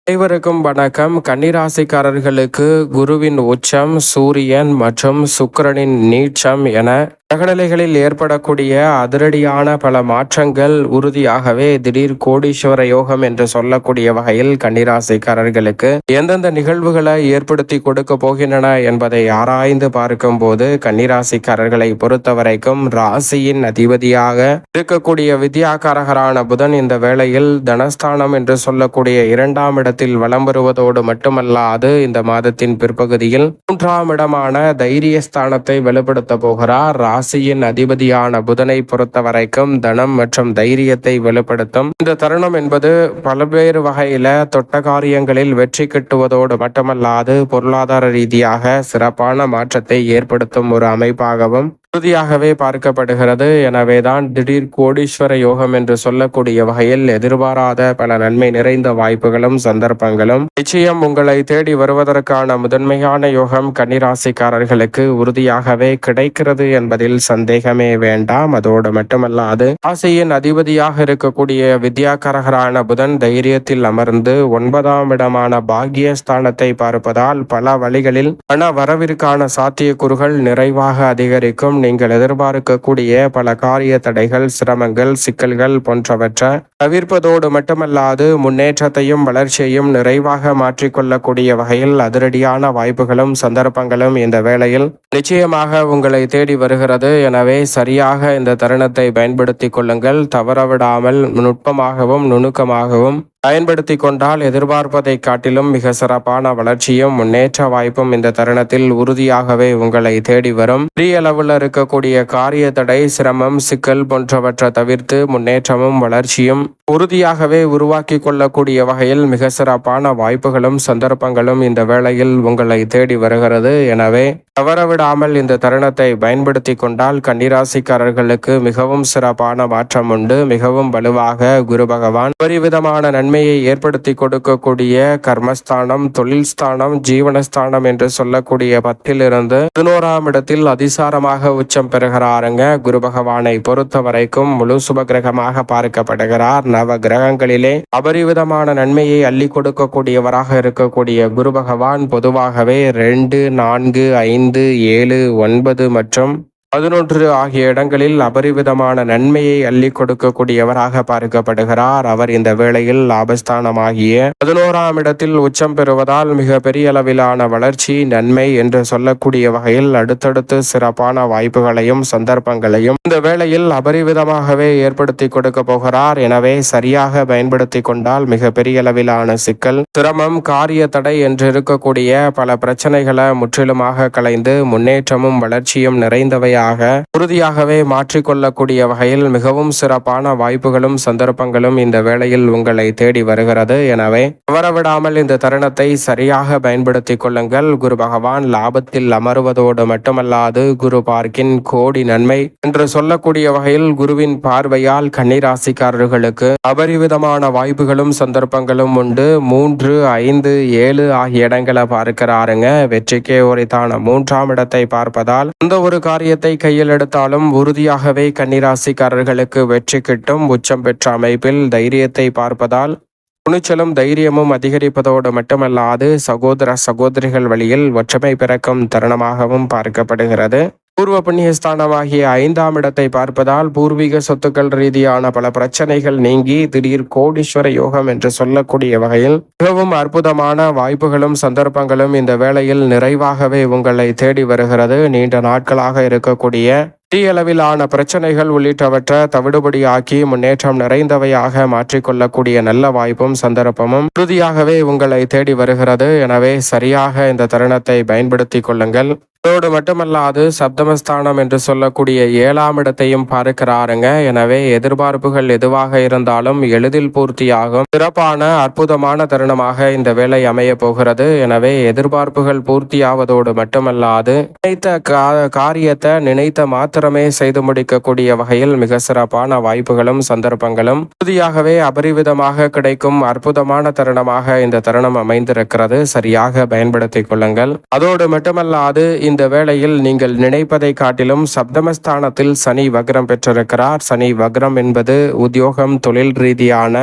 அனைவருக்கும் வணக்கம். கன்னிராசிக்காரர்களுக்கு குருவின் உச்சம், சூரியன் மற்றும் சுக்கிரனின் நீச்சம் என கிரகநிலைகளில் ஏற்படக்கூடிய அதிரடியான பல மாற்றங்கள் உறுதியாகவே திடீர் கோடீஸ்வர யோகம் என்று சொல்லக்கூடிய வகையில் கன்னிராசிக்காரர்களுக்கு எந்தெந்த நிகழ்வுகளை ஏற்படுத்தி கொடுக்க போகின்றன என்பதை ஆராய்ந்து பார்க்கும் போது கன்னிராசிக்காரர்களை பொறுத்தவரைக்கும் ராசியின் அதிபதியாக இருக்கக்கூடிய வித்யாகாரகரான புதன் இந்த வேளையில் தனஸ்தானம் என்று சொல்லக்கூடிய இரண்டாம் இடத்தில் வலம் வருவதோடு மட்டுமல்லாது இந்த மாதத்தின் பிற்பகுதியில் மூன்றாம் இடமான தைரியஸ்தானத்தை வலுப்படுத்த போகிறார். ராசியின் அதிபதியான புதனை பொறுத்த வரைக்கும் தனம் மற்றும் தைரியத்தை வெளிப்படுத்தும் இந்த தருணம் என்பது பல்வேறு வகையில தொட்ட காரியங்களில் வெற்றி கிட்டுவதோடு மட்டுமல்லாது பொருளாதார ரீதியாக சிறப்பான மாற்றத்தை ஏற்படுத்தும் ஒரு அமைப்பாகவும் உறுதியாகவே பார்க்கப்படுகிறது. எனவேதான் திடீர் கோடீஸ்வர யோகம் என்று சொல்லக்கூடிய வகையில் எதிர்பாராத பல நன்மை நிறைந்த வாய்ப்புகளும் சந்தர்ப்பங்களும் நிச்சயம் உங்களை தேடி வருவதற்கான முதன்மையான யோகம் கன்னிராசிக்காரர்களுக்கு உறுதியாகவே கிடைக்கிறது என்பதில் சந்தேகமே வேண்டாம். அதோடு மட்டுமல்லாது ராசியின் அதிபதியாக இருக்கக்கூடிய வித்யாகாரகரான புதன் தைரியத்தில் அமர்ந்து 9ஆம் இடமான பாக்கியஸ்தானத்தை பார்ப்பதால் பல வழிகளில் பண வரவிற்கான சாத்தியக்கூறுகள் நிறைவாக அதிகரிக்கும். நீங்கள் எதிர்பார்க்கக்கூடிய பல காரிய தடைகள், சிரமங்கள், சிக்கல்கள் போன்றவற்றை தவிர்ப்பதோடு மட்டுமல்லாது முன்னேற்றத்தையும் வளர்ச்சியையும் நிறைவாக மாற்றிக்கொள்ளக்கூடிய வகையில் அதிரடியான வாய்ப்புகளும் சந்தர்ப்பங்களும் இந்த வேளையில் நிச்சயமாக உங்களை தேடி வருகிறது. எனவே சரியாக இந்த தருணத்தை பயன்படுத்தி கொள்ளுங்கள். தவறவிடாமல் நுட்பமாகவும் நுணுக்கமாகவும் பயன்படுத்தி கொண்டால் எதிர்பார்ப்பதை காட்டிலும் மிக சிறப்பான வளர்ச்சியும் முன்னேற்ற வாய்ப்பும் இந்த தருணத்தில் உறுதியாகவே உங்களை தேடி வரும். பெரிய அளவில் இருக்கக்கூடிய காரிய தடை, சிரமம், சிக்கல் போன்றவற்றை தவிர்த்து முன்னேற்றமும் வளர்ச்சியும் உறுதியாகவே உருவாக்கி கொள்ளக்கூடிய வகையில் மிக சிறப்பான வாய்ப்புகளும் சந்தர்ப்பங்களும் இந்த வேளையில் உங்களை தேடி வருகிறது. எனவே தவறவிடாமல் இந்த தருணத்தை பயன்படுத்தி கொண்டால் கன்னிராசிக்காரர்களுக்கு மிகவும் சிறப்பான மாற்றம் உண்டு. மிகவும் வலுவாக குரு பகவான் பரிவிதமான நன்மையை ஏற்படுத்தி கொடுக்கக்கூடிய கர்மஸ்தானம், தொழில் ஸ்தானம், ஜீவனஸ்தானம் என்று சொல்லக்கூடிய 10லிருந்து 11ஆம் இடத்தில் அதிசாரமாக உச்சம் பெறுகிறாருங்க. குரு பகவானை பொறுத்த வரைக்கும் முழு சுப கிரகமாக பார்க்கப்படுகிறார். நவ கிரகங்களிலே அபரிவிதமான நன்மையை அள்ளி கொடுக்கக்கூடியவராக இருக்கக்கூடிய குரு பகவான் பொதுவாகவே 2, 4, 5, 7, 9 மற்றும் 11 ஆகிய இடங்களில் அபரிவிதமான நன்மையை அள்ளி கொடுக்கக்கூடியவராக பார்க்கப்படுகிறார். அவர் இந்த வேளையில் லாபஸ்தானமாகிய 11ஆம் இடத்தில் உச்சம் பெறுவதால் மிக பெரிய அளவிலான வளர்ச்சி, நன்மை என்று சொல்லக்கூடிய வகையில் அடுத்தடுத்து சிறப்பான வாய்ப்புகளையும் சந்தர்ப்பங்களையும் இந்த வேளையில் அபரிவிதமாகவே ஏற்படுத்தி கொடுக்க போகிறார். எனவே சரியாக பயன்படுத்தி கொண்டால் மிக பெரிய அளவிலான சிக்கல், சிரமம், காரிய தடை என்று இருக்கக்கூடிய பல பிரச்சனைகளை முற்றிலுமாக களைந்து முன்னேற்றமும் வளர்ச்சியும் நிறைந்தவை உறுதியாகவே மாற்றிக்கொள்ளக்கூடிய வகையில் மிகவும் சிறப்பான வாய்ப்புகளும் சந்தர்ப்பங்களும் இந்த வேளையில் உங்களை தேடி வருகிறது. எனவே தவறவிடாமல் இந்த தருணத்தை சரியாக பயன்படுத்தி கொள்ளுங்கள். குரு பகவான் லாபத்தில் அமருவதோடு மட்டுமல்லாது குரு பார்க்கின் கோடி நன்மை என்று சொல்லக்கூடிய வகையில் குருவின் பார்வையால் கன்னிராசிக்காரர்களுக்கு அபரிவிதமான வாய்ப்புகளும் சந்தர்ப்பங்களும் உண்டு. 3, 5, 7 ஆகிய இடங்களை பார்க்கிறாருங்க. வெற்றிக்கே உரித்தான 3ஆம் இடத்தை பார்ப்பதால் அந்த ஒரு காரியத்தை கையில் எடுத்தாலும் உறுதியாகவே கன்னிராசிக்காரர்களுக்கு வெற்றி கிட்டும். உச்சம் பெற்ற அமைப்பில் தைரியத்தை பார்ப்பதால் துணிச்சலும் தைரியமும் அதிகரிப்பதோடு மட்டுமல்லாது சகோதர சகோதரிகள் வழியில் ஒற்றுமை பிறக்கும் தருணமாகவும் பார்க்கப்படுகிறது. பூர்வ புண்ணியஸ்தானமாகிய 5ஆம் இடத்தை பார்ப்பதால் பூர்வீக சொத்துக்கள் ரீதியான பல பிரச்சனைகள் நீங்கி திடீர் கோடீஸ்வர யோகம் என்று சொல்லக்கூடிய வகையில் மிகவும் அற்புதமான வாய்ப்புகளும் சந்தர்ப்பங்களும் இந்த வேளையில் நிறைவாகவே உங்களை தேடி வருகிறது. நீண்ட நாட்களாக இருக்கக்கூடிய பெரிய அளவிலான பிரச்சனைகள் உள்ளிட்டவற்றை தவிடுபடியாக்கி முன்னேற்றம் நிறைந்தவையாக மாற்றிக்கொள்ளக்கூடிய நல்ல வாய்ப்பும் சந்தர்ப்பமும் உறுதியாகவே உங்களை தேடி வருகிறது. எனவே சரியாக இந்த தருணத்தை பயன்படுத்தி கொள்ளுங்கள். அதோடு மட்டுமல்லாது சப்தமஸ்தானம் என்று சொல்லக்கூடிய 7ஆம் இடத்தையும் பார்க்கிறாருங்க. எனவே எதிர்பார்ப்புகள் எதுவாக இருந்தாலும் எளிதில் பூர்த்தியாகும் சிறப்பான அற்புதமான தருணமாக இந்த வேலை அமைய போகிறது. எனவே எதிர்பார்ப்புகள் பூர்த்தியாவதோடு மட்டுமல்லாது நினைத்த காரியத்தை நினைத்த மாத்திரமே செய்து முடிக்கக்கூடிய வகையில் மிக சிறப்பான வாய்ப்புகளும் சந்தர்ப்பங்களும் உறுதியாகவே அபரிவிதமாக கிடைக்கும் அற்புதமான தருணமாக இந்த தருணம் அமைந்திருக்கிறது. சரியாக பயன்படுத்திக் கொள்ளுங்கள். அதோடு மட்டுமல்லாது இந்த வேளையில் நீங்கள் நினைப்பதை காட்டிலும் சப்தமஸ்தானத்தில் சனி வக்ரம் பெற்றிருக்கிறார். சனி வக்ரம் என்பது உத்தியோகம், தொழில் ரீதியான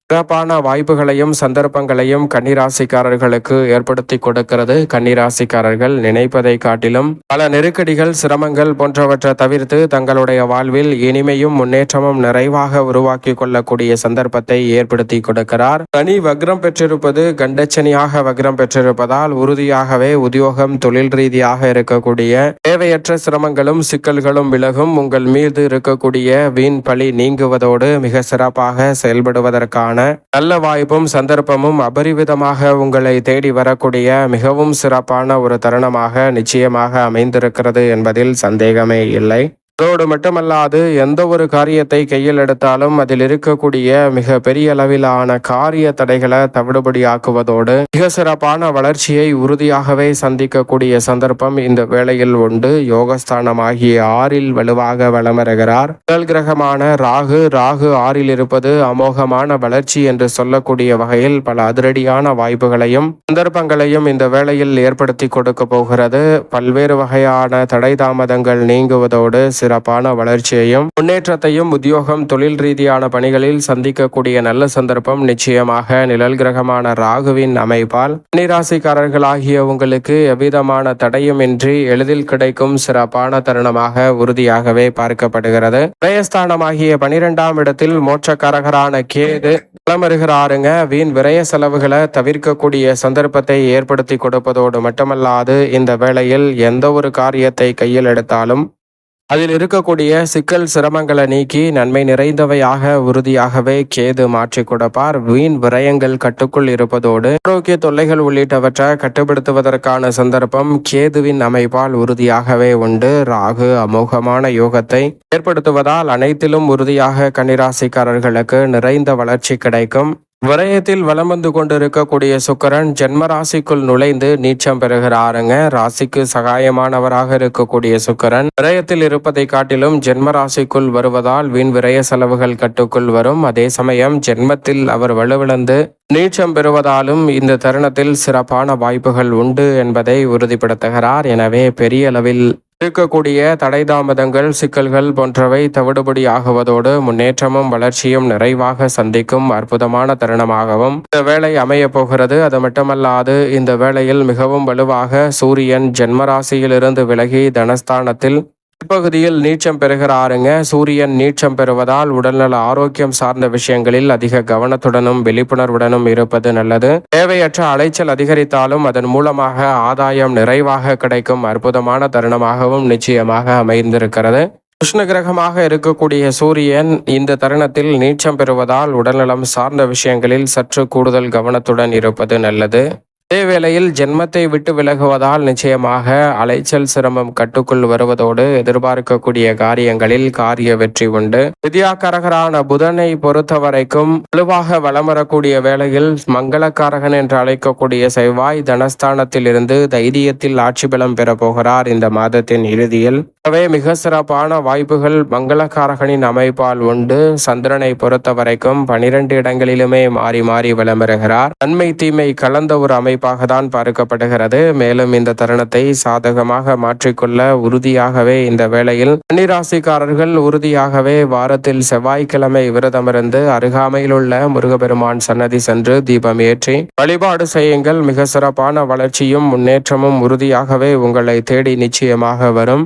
சிறப்பான வாய்ப்புகளையும் சந்தர்ப்பங்களையும் கன்னிராசிக்காரர்களுக்கு ஏற்படுத்தி கொடுக்கிறது. கன்னிராசிக்காரர்கள் நினைப்பதை காட்டிலும் பல நெருக்கடிகள், சிரமங்கள் போன்றவற்றை தவிர்த்து தங்களுடைய வாழ்வில் இனிமையும் முன்னேற்றமும் நிறைவாக உருவாக்கி கொள்ளக்கூடிய சந்தர்ப்பத்தை ஏற்படுத்தி கொடுக்கிறார். சனி வக்ரம் பெற்றிருப்பது கண்டச்சனியாக வக்ரம் பெற்றிருப்பதால் உறுதியாகவே உத்தியோகம், தொழில் ரீதியாக இருக்கக்கூடிய தேவையற்ற சிரமங்களும் சிக்கல்களும் விலகும். உங்கள் மீது இருக்கக்கூடிய வீண் பழி நீங்குவதோடு மிக சிறப்பாக செயல்படுவதற்கான நல்ல வாய்ப்பும் சந்தர்ப்பமும் அபரிவிதமாக உங்களை தேடி வரக்கூடிய மிகவும் சிறப்பான ஒரு தருணமாக நிச்சயமாக அமைந்திருக்கிறது என்பதில் சந்தேகமே இல்லை. அதோடு மட்டுமல்லாது எந்த ஒரு காரியத்தை கையில் எடுத்தாலும் அதில் இருக்கக்கூடிய மிக பெரிய அளவிலான காரிய தடைகளை தவிடுபடியாக்குவதோடு மிக சிறப்பான வளர்ச்சியை உறுதியாகவே சந்திக்கக்கூடிய சந்தர்ப்பம் இந்த வேளையில் உண்டு. யோகஸ்தானமாகிய 6ல் வலுவாக வளமருகிறார் முதல் கிரகமான ராகு. ராகு 6ல் இருப்பது அமோகமான வளர்ச்சி என்று சொல்லக்கூடிய வகையில் பல அதிரடியான வாய்ப்புகளையும் சந்தர்ப்பங்களையும் இந்த வேளையில் ஏற்படுத்தி கொடுக்க போகிறது. பல்வேறு வகையான தடை தாமதங்கள் நீங்குவதோடு சிறப்பான வளர்ச்சியையும் முன்னேற்றத்தையும் உத்தியோகம், தொழில் ரீதியான பணிகளில் சந்திக்கக்கூடிய நல்ல சந்தர்ப்பம் நிச்சயமாக நிழல் கிரகமான ராகுவின் அமைப்பால் கன்னிராசிக்காரர்களாகிய உங்களுக்கு எவ்விதமான தடையுமின்றி எளிதில் கிடைக்கும் சிறப்பான தருணமாக உறுதியாகவே பார்க்கப்படுகிறது. விரயஸ்தானமாகிய 12ஆம் இடத்தில் மோட்சக்காரகரான கேது வளமருகிறாருங்க. வீண் விரய செலவுகளை தவிர்க்கக்கூடிய சந்தர்ப்பத்தை ஏற்படுத்தி கொடுப்பதோடு மட்டுமல்லாது இந்த வேளையில் எந்த ஒரு காரியத்தை கையில் எடுத்தாலும் அதில் இருக்கக்கூடிய சிக்கல், சிரமங்களை நீக்கி நன்மை நிறைந்தவையாக உறுதியாகவே கேது மாற்றி கொடுப்பார். வீண் விரயங்கள் கட்டுக்குள் இருப்பதோடு ஆரோக்கிய தொல்லைகள் உள்ளிட்டவற்றை கட்டுப்படுத்துவதற்கான சந்தர்ப்பம் கேதுவின் அமைப்பால் உறுதியாகவே உண்டு. ராகு அமோகமான யோகத்தை ஏற்படுத்துவதால் அனைத்திலும் உறுதியாக கன்னிராசிக்காரர்களுக்கு நிறைந்த வளர்ச்சி கிடைக்கும். விரயத்தில் வலம் வந்து கொண்டிருக்கக்கூடிய சுக்கிரன் ஜென்ம ராசிக்குள் நுழைந்து நீச்சம் பெறுகிறாருங்க. ராசிக்கு சகாயமானவராக இருக்கக்கூடிய சுக்கிரன் விரயத்தில் இருப்பதை காட்டிலும் ஜென்ம ராசிக்குள் வருவதால் வீண் விரய செலவுகள் கட்டுக்குள் வரும். அதே சமயம் ஜென்மத்தில் அவர் வலுவிழந்து நீச்சம் பெறுவதாலும் இந்த தருணத்தில் சிறப்பான வாய்ப்புகள் உண்டு என்பதை உறுதிப்படுத்துகிறார். எனவே பெரிய அளவில் இருக்கக்கூடிய தடை தாமதங்கள், சிக்கல்கள் போன்றவை தவிடுபடி ஆகுவதோடு முன்னேற்றமும் வளர்ச்சியும் நிறைவாக சந்திக்கும் அற்புதமான தருணமாகவும் இந்த வேளை அமைய போகிறது. அது மட்டுமல்லாது இந்த வேளையில் மிகவும் வலுவாக சூரியன் ஜென்மராசியிலிருந்து விலகி தனஸ்தானத்தில் இப்பகுதியில் நீச்சம் பெறுகிறாருங்க. சூரியன் நீச்சம் பெறுவதால் உடல்நல ஆரோக்கியம் சார்ந்த விஷயங்களில் அதிக கவனத்துடனும் விழிப்புணர்வுடனும் இருப்பது நல்லது. தேவையற்ற அலைச்சல் அதிகரித்தாலும் அதன் மூலமாக ஆதாயம் நிறைவாக கிடைக்கும் அற்புதமான தருணமாகவும் நிச்சயமாக அமைந்திருக்கிறது. கிருஷ்ண கிரகமாக இருக்கக்கூடிய சூரியன் இந்த தருணத்தில் நீச்சம் பெறுவதால் உடல்நலம் சார்ந்த விஷயங்களில் சற்று கூடுதல் கவனத்துடன் இருப்பது நல்லது. அதேவேளையில் ஜென்மத்தை விட்டு விலகுவதால் நிச்சயமாக அலைச்சல், சிரமம் கட்டுக்குள் வருவதோடு எதிர்பார்க்கக்கூடிய காரியங்களில் காரிய வெற்றி உண்டு. வித்யாகாரகரான புதனை பொறுத்த வரைக்கும் வலுவாக வலம் வரக்கூடிய வேளையில் மங்களக்காரகன் என்று அழைக்கக்கூடிய செவ்வாய் தனஸ்தானத்தில் இருந்து தைரியத்தில் ஆட்சி பலம் பெற போகிறார் இந்த மாதத்தின் இறுதியில். எனவே மிக சிறப்பான வாய்ப்புகள் மங்களக்காரகனின் அமைப்பால் உண்டு. சந்திரனை பொறுத்த வரைக்கும் 12 இடங்களிலுமே மாறி மாறி வலம் வருகிறார். நன்மை தீமை கலந்த ஒரு அமைப்பு தான் பார்க்கப்படுகிறது. மேலும் இந்த தருணத்தை சாதகமாக மாற்றிக்கொள்ள உறுதியாகவே இந்த வேளையில் கன்னிராசிக்காரர்கள் உறுதியாகவே வாரத்தில் செவ்வாய்க்கிழமை விரதமிருந்து அருகாமையில் உள்ள முருகப்பெருமான் சன்னதி சென்று தீபம் ஏற்றி வழிபாடு செய்யுங்கள். மிக சிறப்பான வளர்ச்சியும் முன்னேற்றமும் உறுதியாகவே உங்களை தேடி நிச்சயமாக வரும்.